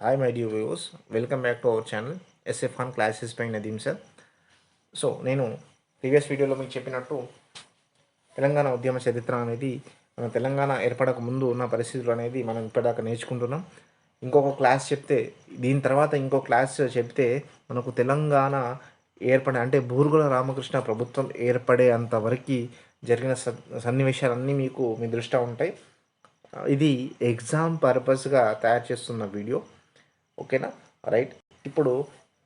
Hi, my dear viewers. Welcome back to our channel SF on Classes by Nadeem sir. So నేను previous వీడియోలో మీకు చెప్పినట్టు తెలంగాణ ఉద్యమ చరిత్ర అనేది మన తెలంగాణ ఏర్పడక ముందు ఉన్న పరిస్థితులు అనేది మనం ఇప్పటిదాకా నేర్చుకుంటున్నాం. ఇంకొక క్లాస్ చెప్తే దీని తర్వాత ఇంకో క్లాస్ చెప్తే మనకు తెలంగాణ ఏర్పడే అంటే బూరుగుల రామకృష్ణ ప్రభుత్వం ఏర్పడే అంతవరకు జరిగిన సన్నివేశాలన్నీ మీకు మీ దృష్టిలో ఉంటాయి. ఇది ఎగ్జామ్ పర్పస్గా తయారు చేస్తున్న వీడియో. ఓకేనా, రైట్. ఇప్పుడు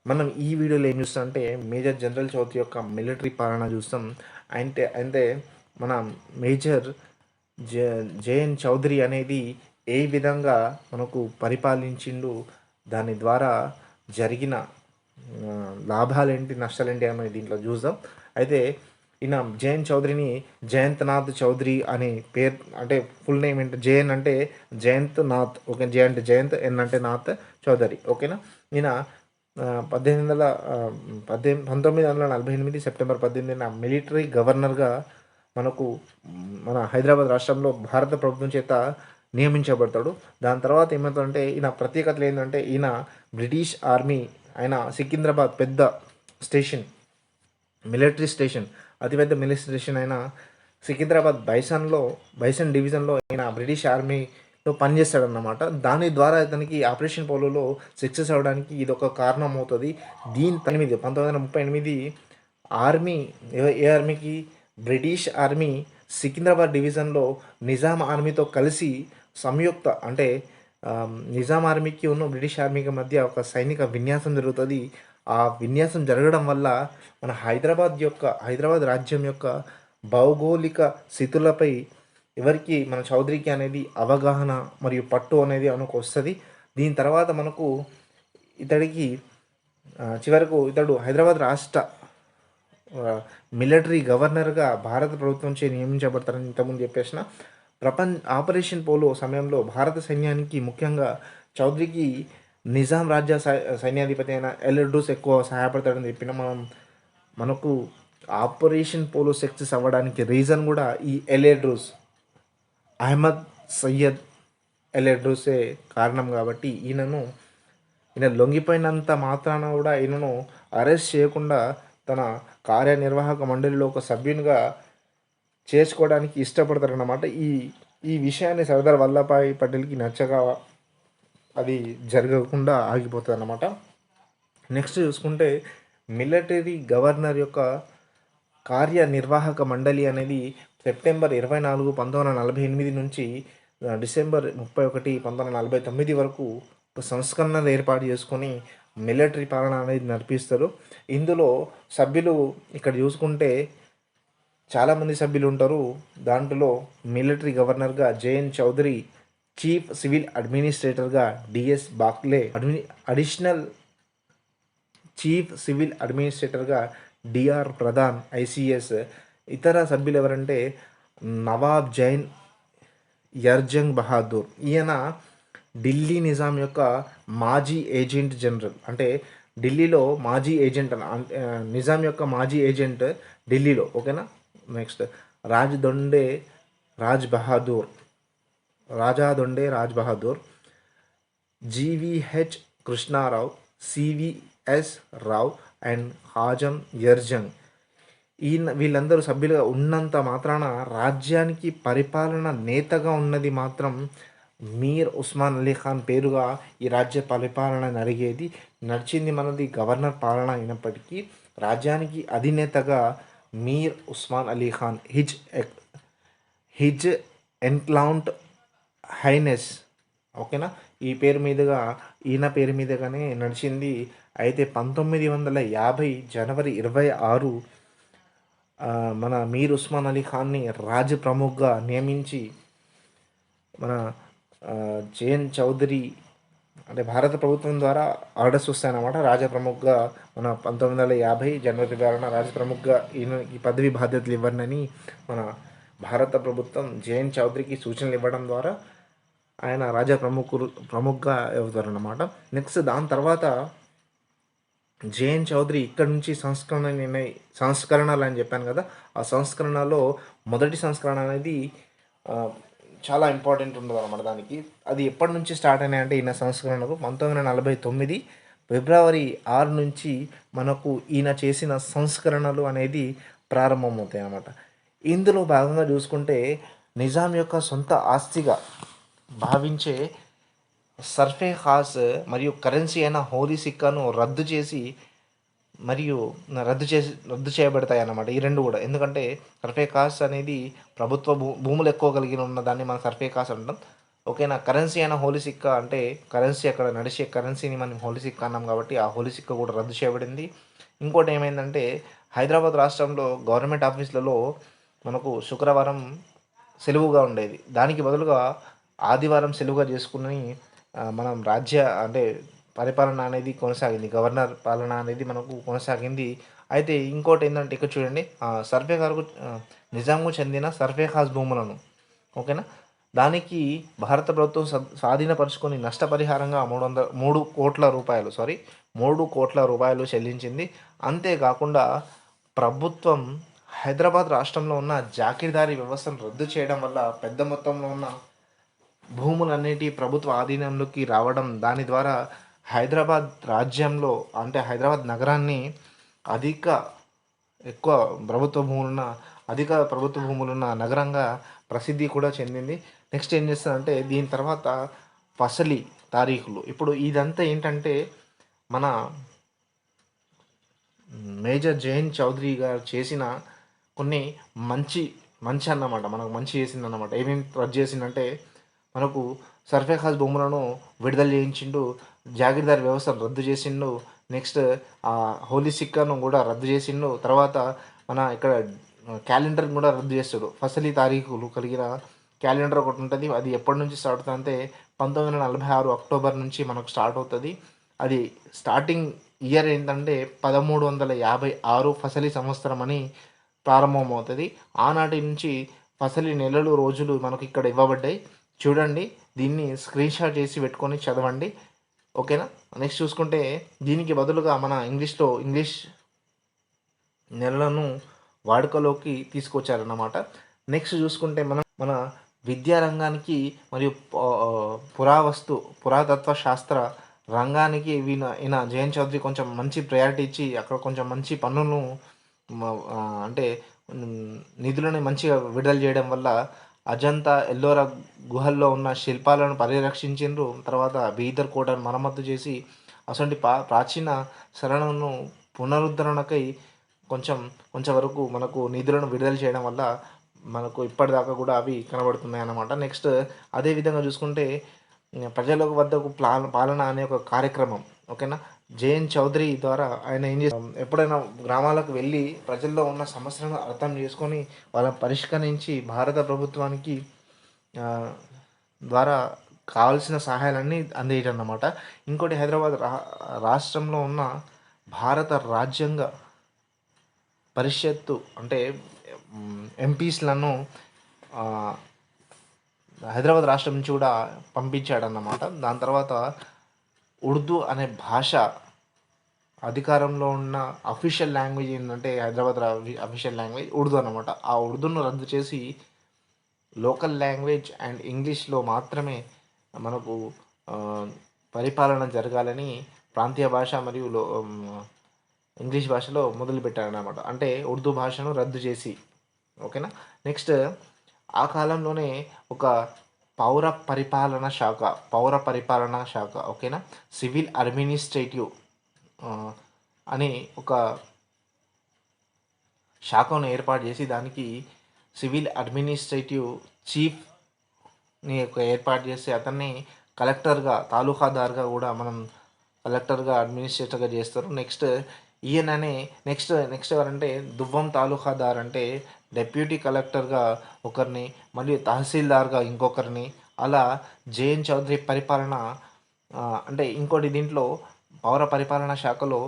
మనం ఈ వీడియోలో ఏం చూస్తాం అంటే మేజర్ జనరల్ చౌదరి యొక్క మిలిటరీ పాలన చూస్తాం. అంటే మన మేజర్ జేఎన్ చౌదరి అనేది ఏ విధంగా మనకు పరిపాలించిండు, దాని ద్వారా జరిగిన లాభాలేంటి నష్టాలేంటి అనేది దీంట్లో చూద్దాం. అయితే ఈయన జయన్ చౌదరిని జయంతనాథ్ చౌదరి అనే పేరు, అంటే ఫుల్ నేమ్ ఏంటి, జయన్ అంటే జయంత్ నాథ్, ఓకే, జే అంటే జయంత్, ఎన్ అంటే నాథ్ చౌదరి. ఓకేనా. ఈయన 1948 సెప్టెంబర్ 18న మిలిటరీ గవర్నర్గా మనకు మన హైదరాబాద్ రాష్ట్రంలో భారత ప్రభుత్వం చేత నియమించబడతాడు. దాని తర్వాత ఏమవుతుందంటే ఈయన ప్రత్యేకతలు ఏంటంటే ఈయన బ్రిటిష్ ఆర్మీ, ఆయన సికింద్రాబాద్ పెద్ద స్టేషన్, మిలిటరీ స్టేషన్, అతిపెద్ద మిలిటరీ స్టేషన్ అయిన సికింద్రాబాద్ బైసన్ డివిజన్లో ఆయన బ్రిటిష్ ఆర్మీలో పనిచేస్తాడన్నమాట. దాని ద్వారా అతనికి ఆపరేషన్ పోలోలో సక్సెస్ అవ్వడానికి ఇది ఒక కారణం అవుతుంది. 1938 ఆర్మీ, ఏ ఆర్మీకి, బ్రిటిష్ ఆర్మీ సికింద్రాబాద్ డివిజన్లో నిజాం ఆర్మీతో కలిసి సంయుక్త, అంటే నిజాం ఆర్మీకి ఉన్న బ్రిటిష్ ఆర్మీకి మధ్య ఒక సైనిక విన్యాసం జరుగుతుంది. ఆ విన్యాసం జరగడం వల్ల మన హైదరాబాద్ రాజ్యం యొక్క భౌగోళిక స్థితులపై ఎవరికి, మన చౌదరికి అనేది అవగాహన మరియు పట్టు అనేది మనకు వస్తుంది. దీని తర్వాత మనకు చివరకు ఇతడు హైదరాబాద్ రాష్ట్ర మిలిటరీ గవర్నర్గా భారత ప్రభుత్వంచే నియమించబడతారని ఇంతకుముందు చెప్పేసిన. ఆపరేషన్ పోలో సమయంలో భారత సైన్యానికి, ముఖ్యంగా చౌదరికి నిజాం రాజ్య సైన్యాధిపతి అయిన ఎల్ఎడ్రూస్ ఎక్కువ సహాయపడతాడని చెప్పిన. మనకు ఆపరేషన్ పోలో సక్సెస్ అవ్వడానికి రీజన్ కూడా ఈ ఎల్ఎడ్రూస్, అహ్మద్ సయ్యద్ ఎల్ఎడ్రూసే కారణం. కాబట్టి ఈయన లొంగిపోయినంత మాత్రాన కూడా ఈయనను అరెస్ట్ చేయకుండా తన కార్యనిర్వాహక మండలిలో ఒక సభ్యునిగా చేసుకోవడానికి ఇష్టపడతారన్నమాట. ఈ విషయాన్ని సర్దార్ వల్లభాయ్ పటేల్కి నచ్చగా అది జరగకుండా ఆగిపోతుంది అన్నమాట. నెక్స్ట్ చూసుకుంటే మిలిటరీ గవర్నర్ యొక్క కార్యనిర్వాహక మండలి అనేది సెప్టెంబర్ 24, 1948 నుంచి డిసెంబర్ 31, 1949 వరకు ఒక సంస్కరణలు ఏర్పాటు చేసుకొని మిలిటరీ పాలన అనేది నడిపిస్తారు. ఇందులో సభ్యులు ఇక్కడ చూసుకుంటే చాలామంది సభ్యులు ఉంటారు. దాంట్లో మిలిటరీ గవర్నర్గా జేఎన్ చౌదరి, చీఫ్ సివిల్ అడ్మినిస్ట్రేటర్గా DS Bakhle, additional chief civil అడ్మినిస్ట్రేటర్గా డిఆర్ ప్రధాన్ ఐసిఎస్. ఇతర సభ్యులు ఎవరంటే నవాబ్ జైన్ యర్జంగ్ బహాదూర్, ఈయన ఢిల్లీ నిజాం యొక్క మాజీ ఏజెంట్ జనరల్, అంటే ఢిల్లీలో మాజీ ఏజెంట్, నిజాం యొక్క మాజీ ఏజెంట్ ఢిల్లీలో. ఓకేనా. Next Raja Dhonde Raj Bahadur, GVH Krishna Rao, CVS Rao and Hazam Yar Jung. వీళ్ళందరూ సభ్యులుగా ఉన్నంత మాత్రాన రాజ్యానికి పరిపాలన నేతగా ఉన్నది మాత్రం మీర్ ఉస్మాన్ అలీ ఖాన్ పేరుగా ఈ రాజ్య పరిపాలన నడిచింది మనది గవర్నర్ పాలన అయినప్పటికీ రాజ్యానికి అధినేతగా మీర్ ఉస్మాన్ అలీ ఖాన్, హిజ్ ఎన్క్లౌంట్ హైనెస్, ఓకేనా, ఈయన పేరు మీదుగానే నడిచింది. అయితే 1950 జనవరి 26 మన మీర్ ఉస్మాన్ అలీ ఖాన్ని రాజ్ ప్రముఖ్గా నియమించి మన జేఎన్ చౌదరి, అంటే భారత ప్రభుత్వం ద్వారా ఆర్డర్స్ వస్తాయన్నమాట. రాజప్రముఖ్గా మన 1950 జనవరి 26 రాజప్రముఖ్గా ఈ పదవి బాధ్యతలు ఇవ్వనని మన భారత ప్రభుత్వం జేఎన్ చౌదరికి సూచనలు ఇవ్వడం ద్వారా ఆయన ప్రముఖ్గా అవుతారన్నమాట. నెక్స్ట్ దాని తర్వాత జేఎన్ చౌదరి ఇక్కడ నుంచి సంస్కరణలు అని చెప్పాను కదా, ఆ సంస్కరణలో మొదటి సంస్కరణ అనేది చాలా ఇంపార్టెంట్ ఉంటుంది అన్నమాట దానికి. అది ఎప్పటి నుంచి స్టార్ట్ అయినాయి అంటే ఈయన సంస్కరణకు 1949 ఫిబ్రవరి 6 నుంచి మనకు ఈయన చేసిన సంస్కరణలు అనేది ప్రారంభమవుతాయి అన్నమాట. ఇందులో భాగంగా చూసుకుంటే నిజాం యొక్క సొంత ఆస్తిగా భావించే సర్ఫే ఖాస్ మరియు కరెన్సీ అయిన హోలీ సిక్కాను రద్దు చేసి మరియు రద్దు చేయబడతాయి అన్నమాట ఈ రెండు కూడా. ఎందుకంటే సర్ఫే కాస్ట్ అనేది ప్రభుత్వ భూములు ఎక్కువ కలిగి ఉన్న దాన్ని మనం సర్ఫే కాస్ట్ అంటాం. ఓకేనా. కరెన్సీ అయిన హోలీ సిక్కా అంటే కరెన్సీ అక్కడ నడిచే కరెన్సీని మనం హోలీ సిక్కా అన్నాం కాబట్టి ఆ హోలీ సిక్కా కూడా రద్దు చేయబడింది. ఇంకోటి ఏమైందంటే హైదరాబాద్ రాష్ట్రంలో గవర్నమెంట్ ఆఫీసులలో మనకు శుక్రవారం సెలవుగా ఉండేది. దానికి బదులుగా ఆదివారం సెలవుగా చేసుకుని మనం అంటే పరిపాలన అనేది కొనసాగింది. గవర్నర్ పాలన అనేది మనకు కొనసాగింది. అయితే ఇంకోటి ఏంటంటే ఇక్కడ చూడండి, సర్వే గారు నిజాంకు చెందిన సర్వే ఖాస్ భూములను, ఓకేనా, దానికి భారత ప్రభుత్వం స్వాధీనపరుచుకొని నష్టపరిహారంగా 3 కోట్ల రూపాయలు 3 కోట్ల రూపాయలు చెల్లించింది. అంతేకాకుండా ప్రభుత్వం హైదరాబాద్ రాష్ట్రంలో ఉన్న జాగీర్దారీ వ్యవస్థను రద్దు చేయడం వల్ల పెద్ద మొత్తంలో ఉన్న భూములన్నిటి ప్రభుత్వ ఆధీనంలోకి రావడం, దాని ద్వారా హైదరాబాద్ రాజ్యంలో అంటే హైదరాబాద్ నగరాన్ని ఎక్కువ ప్రభుత్వ భూములున్న నగరంగా ప్రసిద్ధి కూడా చెందింది. నెక్స్ట్ ఏం చేస్తుందంటే దీని తర్వాత ఫసలి తారీఖులు. ఇప్పుడు ఇదంతా ఏంటంటే మన మేజర్ జైన్ చౌదరి గారు చేసిన కొన్ని మంచి అన్నమాట, మనకు మంచి చేసిందన్నమాట. ఏమేమి రద్దు చేసిందంటే మనకు సర్ఫే ఖాస్ భూములను విడుదల చేయించిండు, జాగీర్దార్ వ్యవస్థను రద్దు చేసిండు, నెక్స్ట్ హోలీ సిక్కాను కూడా రద్దు చేసిండు, తర్వాత మన ఇక్కడ క్యాలెండర్ని కూడా రద్దు చేస్తాడు. ఫసలి తారీఖులు కలిగిన క్యాలెండర్ ఒకటి ఉంటుంది. అది ఎప్పటి నుంచి స్టార్ట్ అవుతుంది అంటే 1946 అక్టోబర్ నుంచి మనకు స్టార్ట్ అవుతుంది. అది స్టార్టింగ్ ఇయర్ ఏంటంటే 1356 ఫసలి సంవత్సరం అని ప్రారంభమవుతుంది. ఆనాటి నుంచి ఫసలి నెలలు రోజులు మనకు ఇక్కడ ఇవ్వబడ్డాయి. చూడండి, దీన్ని స్క్రీన్ షాట్ చేసి పెట్టుకొని చదవండి, ఓకేనా. నెక్స్ట్ చూసుకుంటే దీనికి బదులుగా మన ఇంగ్లీష్ నెలలను వాడుకలోకి తీసుకొచ్చారన్నమాట. నెక్స్ట్ చూసుకుంటే మన విద్యారంగానికి మరియు పురాతత్వ శాస్త్ర రంగానికి ఈయన జయంత్ చౌదరి కొంచెం మంచి ప్రయారిటీ ఇచ్చి అక్కడ కొంచెం మంచి పన్నులను అంటే నిధులను మంచిగా విడుదల చేయడం వల్ల అజంతా ఎల్లోరా గుహల్లో ఉన్న శిల్పాలను పరిరక్షించిండ్రు. తర్వాత బీదర్ కోటను మరమ్మతు చేసి అసలు ప్రాచీన శరణను పునరుద్ధరణకై కొంచెం వరకు మనకు నిధులను విడుదల చేయడం వల్ల మనకు ఇప్పటిదాకా కూడా అవి కనబడుతున్నాయి అన్నమాట. నెక్స్ట్ అదేవిధంగా చూసుకుంటే ప్రజల వద్దకు పాలన అనే ఒక కార్యక్రమం, ఓకేనా, జయంత్ చౌదరి ద్వారా ఆయన ఏం చేస్తారు, ఎప్పుడైనా గ్రామాలకు వెళ్ళి ప్రజల్లో ఉన్న సమస్యలను అర్థం చేసుకొని వాళ్ళని పరిష్కరించి భారత ప్రభుత్వానికి ద్వారా కావాల్సిన సహాయాలన్నీ అందేయటం అన్నమాట. ఇంకోటి హైదరాబాద్ రాష్ట్రంలో ఉన్న భారత రాజ్యాంగ పరిషత్తు అంటే ఎంపీస్లను హైదరాబాద్ రాష్ట్రం నుంచి కూడా పంపించాడన్నమాట. దాని తర్వాత ఉర్దూ అనే భాష అధికారంలో ఉన్న అఫీషియల్ లాంగ్వేజ్ ఏంటంటే హైదరాబాద్ అఫీషియల్ లాంగ్వేజ్ ఉర్దూ అన్నమాట. ఆ ఉర్దూను రద్దు చేసి లోకల్ లాంగ్వేజ్ అండ్ ఇంగ్లీష్లో మాత్రమే మనకు పరిపాలన జరగాలని ప్రాంతీయ భాష మరియు ఇంగ్లీష్ భాషలో మొదలుపెట్టారన్నమాట. అంటే ఉర్దూ భాషను రద్దు చేసి, ఓకేనా. నెక్స్ట్ ఆ కాలంలోనే ఒక పౌర పరిపాలన శాఖ, ఓకేనా, సివిల్ అడ్మినిస్ట్రేటివ్ అని ఒక శాఖను ఏర్పాటు చేసి దానికి సివిల్ అడ్మినిస్ట్రేటివ్ చీఫ్ని ఏర్పాటు చేసి అతన్ని కలెక్టర్గా తాలూకాదార్గా కూడా మనం కలెక్టర్గా అడ్మినిస్ట్రేటర్గా చేస్తారు. నెక్స్ట్ ఈయననే నెక్స్ట్ ఎవరంటే దువ్వం తాలూకాదార్ అంటే డెప్యూటీ కలెక్టర్గా ఒకరిని మరియు తహసీల్దార్గా ఇంకొకరిని, అలా జేఎన్ చౌదరి పరిపాలన అంటే ఇంకోటి దీంట్లో పౌర పరిపాలన శాఖలో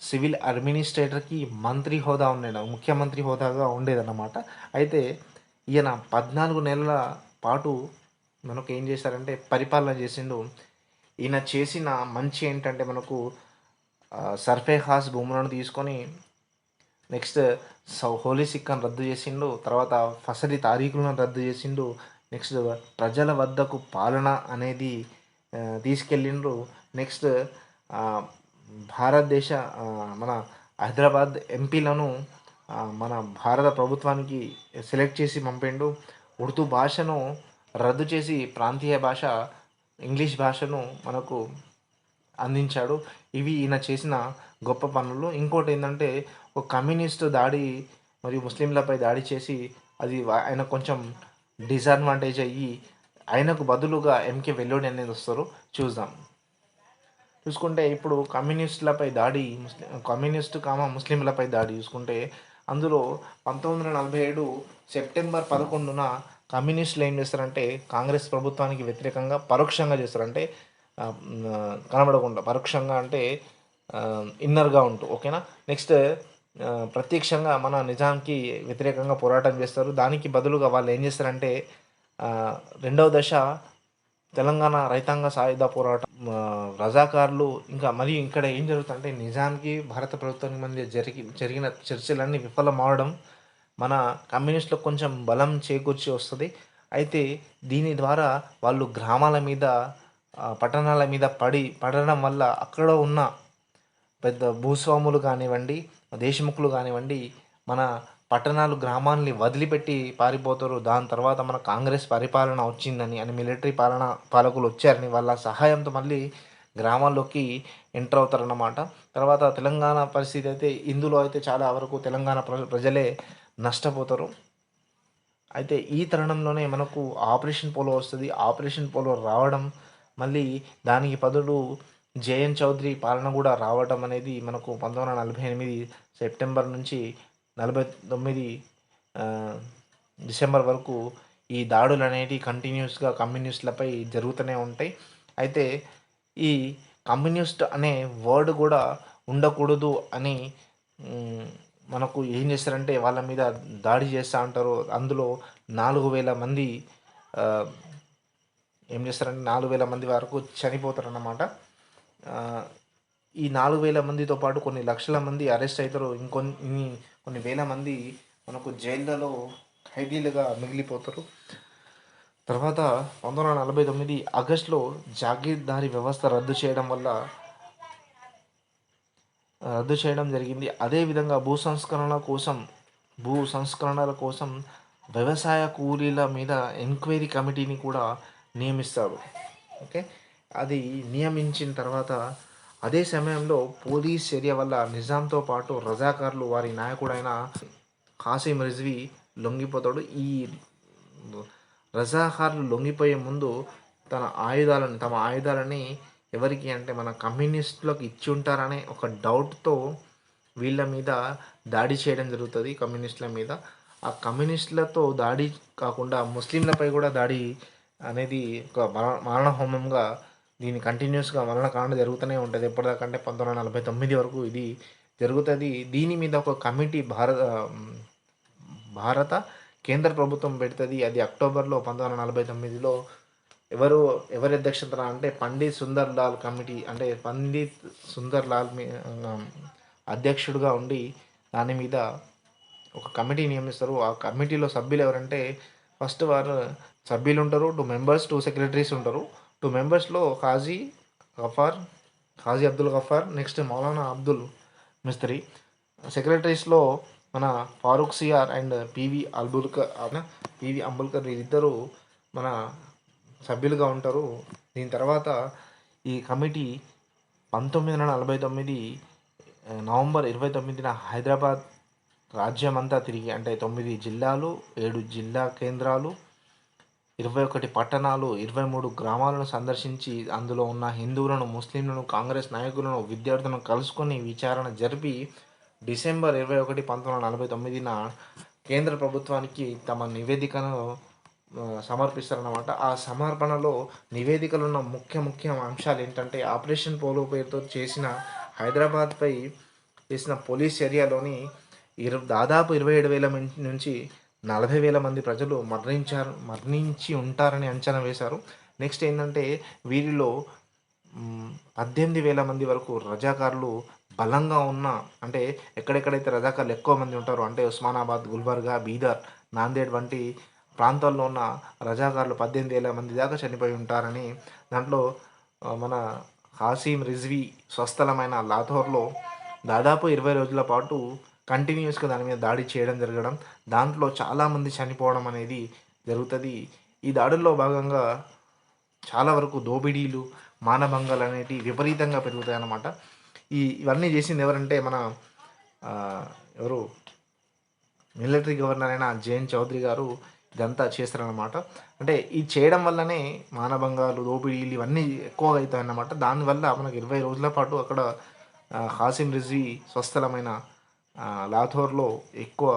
సివిల్ అడ్మినిస్ట్రేటర్కి మంత్రి హోదా ముఖ్యమంత్రి హోదాగా ఉండేదన్నమాట. అయితే ఈయన 14 నెలల పాటు మనకు ఏం చేశారంటే పరిపాలన చేసిండు. ఈయన చేసిన మంచి ఏంటంటే మనకు సర్ఫే ఖాస్ భూములను తీసుకొని నెక్స్ట్ హోలీ సిక్కాను రద్దు చేసిండు, తర్వాత ఫసలి తారీఖులను రద్దు చేసిండు, నెక్స్ట్ ప్రజల వద్దకు పాలన అనేది తీసుకెళ్ళిండ్రు. నెక్స్ట్ భారతదేశ మన హైదరాబాద్ ఎంపీలను మన భారత ప్రభుత్వానికి సెలెక్ట్ చేసి పంపిండు. ఉర్దూ భాషను రద్దు చేసి ప్రాంతీయ భాష ఇంగ్లీష్ భాషను మనకు అందించాడు. ఇవి ఈయన చేసిన గొప్ప పనులు. ఇంకోటి ఏంటంటే ఒక కమ్యూనిస్ట్ దాడి మరియు ముస్లింలపై దాడి చేసి అది ఆయన కొంచెం డిసడ్వాంటేజ్ అయ్యి ఆయనకు బదులుగా ఎంకే వెల్లోడి అనేది వస్తారు. చూసుకుంటే ఇప్పుడు కమ్యూనిస్టులపై దాడి ముస్లింలపై దాడి చూసుకుంటే అందులో 1947 సెప్టెంబర్ 11న కమ్యూనిస్టులు ఏం చేస్తారంటే కాంగ్రెస్ ప్రభుత్వానికి వ్యతిరేకంగా పరోక్షంగా చేస్తారంటే కనబడకుండా, పరోక్షంగా అంటే ఇన్నర్గా ఉంటూ, ఓకేనా. నెక్స్ట్ ప్రత్యక్షంగా మన నిజాంకి వ్యతిరేకంగా పోరాటం చేస్తారు. దానికి బదులుగా వాళ్ళు ఏం చేస్తారంటే రెండవ దశ తెలంగాణ రైతాంగ సాయుధ పోరాటం, రజాకారులు, ఇంకా మరియు ఇక్కడ ఏం జరుగుతుందంటే నిజాంకి భారత ప్రభుత్వానికి మధ్య జరిగిన చర్చలన్నీ విఫలం అవడం మన కమ్యూనిస్టులకు కొంచెం బలం చేకూర్చి వస్తుంది. అయితే దీని ద్వారా వాళ్ళు గ్రామాల మీద పట్టణాల మీద పడడం వల్ల అక్కడ ఉన్న పెద్ద భూస్వాములు కానివ్వండి, దేశముఖులు కానివ్వండి, మన పట్టణాలు గ్రామాలని వదిలిపెట్టి పారిపోతారు. దాని తర్వాత మన కాంగ్రెస్ పరిపాలన వచ్చిందని అని మిలిటరీ పాలకులు వచ్చారని వాళ్ళ సహాయంతో మళ్ళీ గ్రామాల్లోకి ఎంటర్ అవుతారన్నమాట. తర్వాత తెలంగాణ పరిస్థితి అయితే ఇందులో అయితే చాలా వరకు తెలంగాణ ప్రజలే నష్టపోతారు. అయితే ఈ తరుణంలోనే మనకు ఆపరేషన్ పోలో వస్తుంది. ఆపరేషన్ పోలో రావడం మళ్ళీ దానికి బదులు జేఎన్ చౌదరి పాలన కూడా రావడం అనేది మనకు 1948 సెప్టెంబర్ నుంచి 49 డిసెంబర్ వరకు ఈ దాడులు అనేవి కంటిన్యూస్గా కమ్యూనిస్టులపై జరుగుతూనే ఉంటాయి. అయితే ఈ కమ్యూనిస్ట్ అనే వర్డ్ కూడా ఉండకూడదు అని మనకు ఏం చేస్తారంటే వాళ్ళ మీద దాడి చేస్తూ ఉంటారు. అందులో 4000 మంది ఏం చేస్తారంటే 4000 మంది వరకు చనిపోతారన్నమాట. ఈ 4000 మందితో పాటు కొన్ని లక్షల మంది అరెస్ట్ అవుతారు. కొన్ని వేల మంది మనకు జైళ్ళలో ఖైదీలుగా మిగిలిపోతారు. తర్వాత 1949 ఆగస్టులో జాగీర్దారీ వ్యవస్థ రద్దు చేయడం జరిగింది. అదేవిధంగా భూ సంస్కరణల కోసం వ్యవసాయ కూలీల మీద ఎంక్వైరీ కమిటీని కూడా నియమిస్తారు. ఓకే, అది నియమించిన తర్వాత అదే సమయంలో పోలీస్ చర్య వల్ల నిజాంతో పాటు రజాకార్లు వారి నాయకుడైన ఖాసిం రిజ్వీ లొంగిపోతాడు. ఈ రజాకార్లు లొంగిపోయే ముందు తమ ఆయుధాలని ఎవరికి అంటే మన కమ్యూనిస్టులకు ఇచ్చి ఉంటారనే ఒక డౌట్తో వీళ్ళ మీద దాడి చేయడం జరుగుతుంది. కమ్యూనిస్టుల మీద ఆ కమ్యూనిస్టులతో దాడి కాకుండా ముస్లింలపై కూడా దాడి అనేది ఒక మరణ హోమంగా దీని కంటిన్యూస్గా మరణకాండ జరుగుతూనే ఉంటుంది. ఎప్పటిదాకంటే 1949 వరకు ఇది జరుగుతుంది. దీని మీద ఒక కమిటీ భారత కేంద్ర ప్రభుత్వం పెడుతుంది. అది అక్టోబర్లో 1949లో ఎవరి అధ్యక్షతన అంటే పండిత్ సుందర్లాల్ కమిటీ, అంటే పండిత్ సుందర్లాల్ అధ్యక్షుడిగా ఉండి దాని మీద ఒక కమిటీ నియమిస్తారు. ఆ కమిటీలో సభ్యులు ఎవరంటే ఫస్ట్ వారు సభ్యులు ఉంటారు, 2 మెంబర్స్ 2 సెక్రటరీస్ ఉంటారు. 2 మెంబర్స్లో ఖాజీ అబ్దుల్ గఫార్, నెక్స్ట్ మౌలానా అబ్దుల్ మిస్త్రీ. సెక్రటరీస్లో మన ఫారూక్ సియార్ అండ్ పివి అంబుల్కర్ వీరిద్దరూ మన సభ్యులుగా ఉంటారు. దీని తర్వాత ఈ కమిటీ 1949 నవంబర్ 29న హైదరాబాద్ రాజ్యమంతా తిరిగి, అంటే 9 జిల్లాలు, 7 జిల్లా కేంద్రాలు, 21 పట్టణాలు, 23 గ్రామాలను సందర్శించి అందులో ఉన్న హిందువులను, ముస్లింలను, కాంగ్రెస్ నాయకులను, విద్యార్థులను కలుసుకొని విచారణ జరిపి డిసెంబర్ 21, 1949న కేంద్ర ప్రభుత్వానికి తమ నివేదికను సమర్పిస్తారన్నమాట. ఆ సమర్పణలో నివేదికలో ఉన్న ముఖ్య అంశాలు ఏంటంటే ఆపరేషన్ పోలో పేరుతో హైదరాబాద్పై చేసిన పోలీస్ చర్యలోని దాదాపు 27,000 నుంచి 40,000 మంది ప్రజలు మరణించి ఉంటారని అంచనా వేశారు. నెక్స్ట్ ఏంటంటే వీరిలో 18,000 మంది వరకు రజాకారులు బలంగా ఉన్న, అంటే ఎక్కడెక్కడైతే రజాకారులు ఎక్కువ మంది ఉంటారో అంటే ఉస్మానాబాద్, గుల్బర్గా, బీదర్, నాందేడ్ వంటి ప్రాంతాల్లో ఉన్న రజాకార్లు 18,000 మంది దాకా చనిపోయి ఉంటారని, దాంట్లో మన హాసిం రిజ్వీ స్వస్థలమైన లాథోర్లో దాదాపు 20 రోజుల పాటు కంటిన్యూస్గా దాని మీద దాడి చేయడం జరగడం, దాంట్లో చాలామంది చనిపోవడం అనేది జరుగుతుంది. ఈ దాడుల్లో భాగంగా చాలా వరకు దోపిడీలు, మానభంగాలు అనేటివి విపరీతంగా పెరుగుతాయి అన్నమాట. ఇవన్నీ చేసింది ఎవరంటే మన ఎవరు మిలిటరీ గవర్నర్ అయిన జేఎన్ చౌదరి గారు ఇదంతా చేస్తారనమాట. అంటే ఇది చేయడం వల్లనే మానభంగాలు, దోపిడీలు ఇవన్నీ ఎక్కువగా అవుతాయి అన్నమాట. దానివల్ల మనకు 20 రోజుల పాటు అక్కడ హాసిం రిజ్వీ స్వస్థలమైన లాథోర్లో ఎక్కువ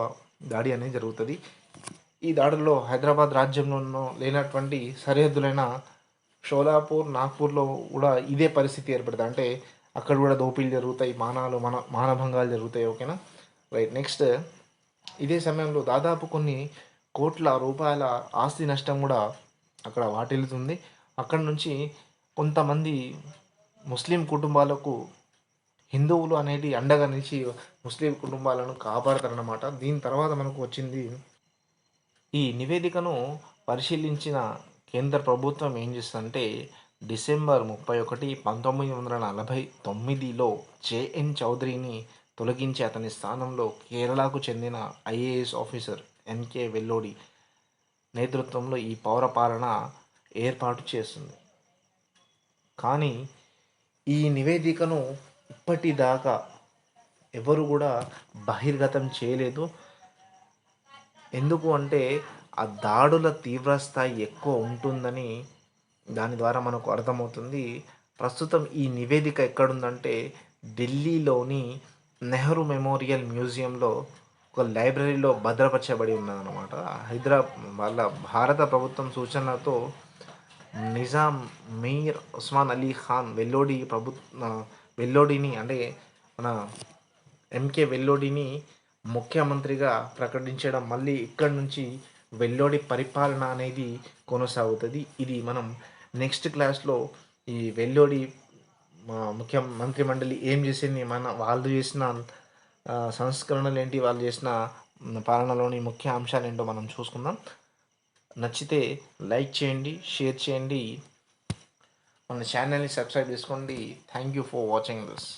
దాడి అనేది జరుగుతుంది. ఈ దాడుల్లో హైదరాబాద్ రాజ్యంలో లేనటువంటి సరిహద్దులైన షోలాపూర్, నాగ్పూర్లో కూడా ఇదే పరిస్థితి ఏర్పడుతుంది. అంటే అక్కడ కూడా దోపిడీలు జరుగుతాయి, మానభంగాలు జరుగుతాయి. ఓకేనా, రైట్. నెక్స్ట్, ఇదే సమయంలో దాదాపు కొన్ని కోట్ల రూపాయల ఆస్తి నష్టం కూడా అక్కడ వాటిల్లుతుంది. అక్కడ నుంచి కొంతమంది ముస్లిం కుటుంబాలకు హిందువులు అనేది అండగా నిలిచి ముస్లిం కుటుంబాలను కాపాడతారన్నమాట. దీని తర్వాత మనకు వచ్చింది, ఈ నివేదికను పరిశీలించిన కేంద్ర ప్రభుత్వం ఏం చేస్తుందంటే డిసెంబర్ 31, 1949లో జేఎన్ చౌదరిని తొలగించి అతని స్థానంలో కేరళకు చెందిన ఐఏఎస్ ఆఫీసర్ ఎన్కే వెల్లోడి నేతృత్వంలో ఈ పౌరపాలన ఏర్పాటు చేస్తుంది. కానీ ఈ నివేదికను ఇప్పటిదాకా ఎవరు కూడా బహిర్గతం చేయలేదు. ఎందుకు అంటే ఆ దాడుల తీవ్రస్థాయి ఎక్కువ ఉంటుందని దాని ద్వారా మనకు అర్థమవుతుంది. ప్రస్తుతం ఈ నివేదిక ఎక్కడుందంటే ఢిల్లీలోని నెహ్రూ మెమోరియల్ మ్యూజియంలో ఒక లైబ్రరీలో భద్రపరచబడి ఉన్నదన్నమాట. వాళ్ళ భారత ప్రభుత్వం సూచనలతో నిజాం మీర్ ఉస్మాన్ అలీ ఖాన్ వెల్లోడిని అంటే మన ఎంకే వెల్లోడిని ముఖ్యమంత్రిగా ప్రకటించడం, మళ్ళీ ఇక్కడి నుంచి వెల్లోడి పరిపాలన అనేది కొనసాగుతుంది. ఇది మనం నెక్స్ట్ క్లాస్లో ఈ వెల్లోడి ముఖ్యమంత్రి మండలి ఏం చేసింది, వాళ్ళు చేసిన సంస్కరణలు ఏంటి, వాళ్ళు చేసిన పాలనలోని ముఖ్య అంశాలు ఏంటో మనం చూసుకుందాం. నచ్చితే లైక్ చేయండి, షేర్ చేయండి, మన ఛానల్ని సబ్స్క్రైబ్ చేసుకోండి. Thank you for watching this.